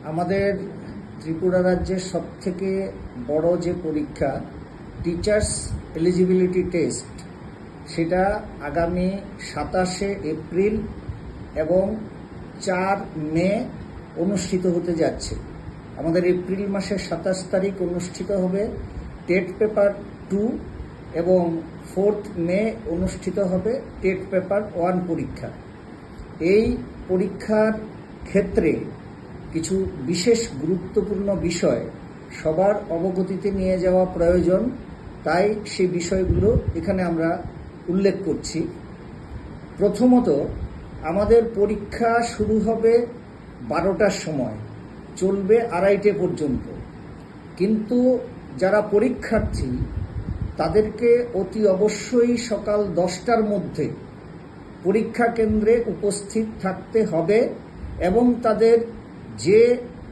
আমাদের ত্রিপুরা রাজ্যের সবথেকে বড় যে পরীক্ষা টিচার্স এলিজিবিলিটি টেস্ট, সেটা আগামী 27শে এপ্রিল এবং 4 মে অনুষ্ঠিত হতে যাচ্ছে। আমাদের এপ্রিল মাসের 27 তারিখ অনুষ্ঠিত হবে টেট পেপার 2 এবং 4 মে অনুষ্ঠিত হবে টেট পেপার 1 পরীক্ষা। এই পরীক্ষার ক্ষেত্রে কিছু বিশেষ গুরুত্বপূর্ণ বিষয় সবার অবগতিতে নিয়ে যাওয়া প্রয়োজন, তাই সেই বিষয়গুলো এখানে আমরা উল্লেখ করছি। প্রথমত, আমাদের পরীক্ষা শুরু হবে 12টার সময়, চলবে 2:30 পর্যন্ত। কিন্তু যারা পরীক্ষার্থী তাদেরকে অতি অবশ্যই সকাল 10টার মধ্যে পরীক্ষা কেন্দ্রে উপস্থিত থাকতে হবে এবং তাদের যে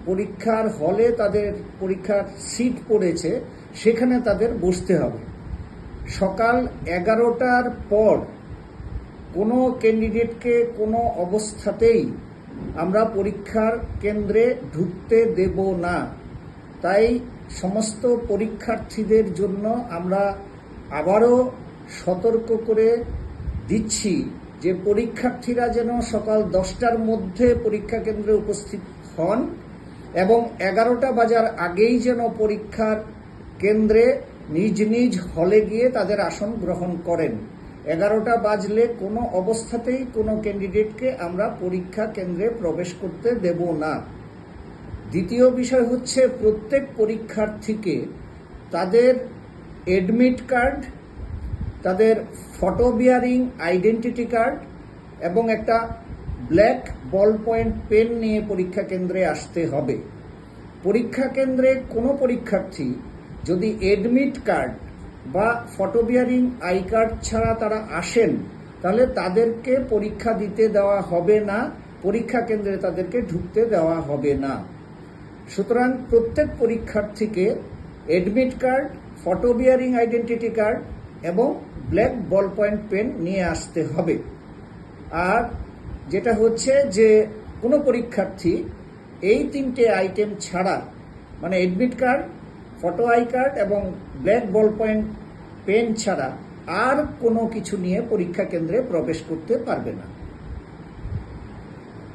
পরীক্ষার হলে তাদের পরীক্ষার সিট পড়েছে সেখানে তাদের বসতে হবে। সকাল 11টার পর কোনো ক্যান্ডিডেটকে কোনো অবস্থাতেই আমরা পরীক্ষার কেন্দ্রে ঢুকতে দেব না। তাই সমস্ত পরীক্ষার্থীদের জন্য আমরা আবারও সতর্ক করে দিচ্ছি যে পরীক্ষার্থীরা যেন সকাল 10টার মধ্যে পরীক্ষা কেন্দ্রে উপস্থিত হন এবং 11টা বাজার আগেই যেন পরীক্ষার কেন্দ্রে নিজ নিজ হলে গিয়ে তাদের আসন গ্রহণ করেন। 11টা বাজলে কোনো অবস্থাতেই কোনো ক্যান্ডিডেটকে আমরা পরীক্ষা কেন্দ্রে প্রবেশ করতে দেব না। দ্বিতীয় বিষয় হচ্ছে, প্রত্যেক পরীক্ষার্থীকে তাদের অ্যাডমিট কার্ড, তাদের ফটো বিয়ারিং আইডেন্টিটি কার্ড এবং একটা ব্ল্যাক বল পয়েন্ট পেন নিয়ে পরীক্ষা কেন্দ্রে আসতে হবে। পরীক্ষা কেন্দ্রে কোনো পরীক্ষার্থী যদি অ্যাডমিট কার্ড বা ফটো বিয়ারিং আই কার্ড ছাড়া তারা আসেন, তাহলে তাদেরকে পরীক্ষা দিতে দেওয়া হবে না, পরীক্ষা কেন্দ্রে তাদেরকে ঢুকতে দেওয়া হবে না। সুতরাং প্রত্যেক পরীক্ষার্থীকে admit card, photo bearing identity card এবং ব্ল্যাক বল পয়েন্ট পেন নিয়ে আসতে হবে। আর যেটা হচ্ছে যে কোনো পরীক্ষার্থী এই 3টে আইটেম ছাড়া, মানে admit card, photo I card এবং ব্ল্যাক বল পয়েন্ট পেন ছাড়া আর কোনো কিছু নিয়ে পরীক্ষা কেন্দ্রে প্রবেশ করতে পারবে না।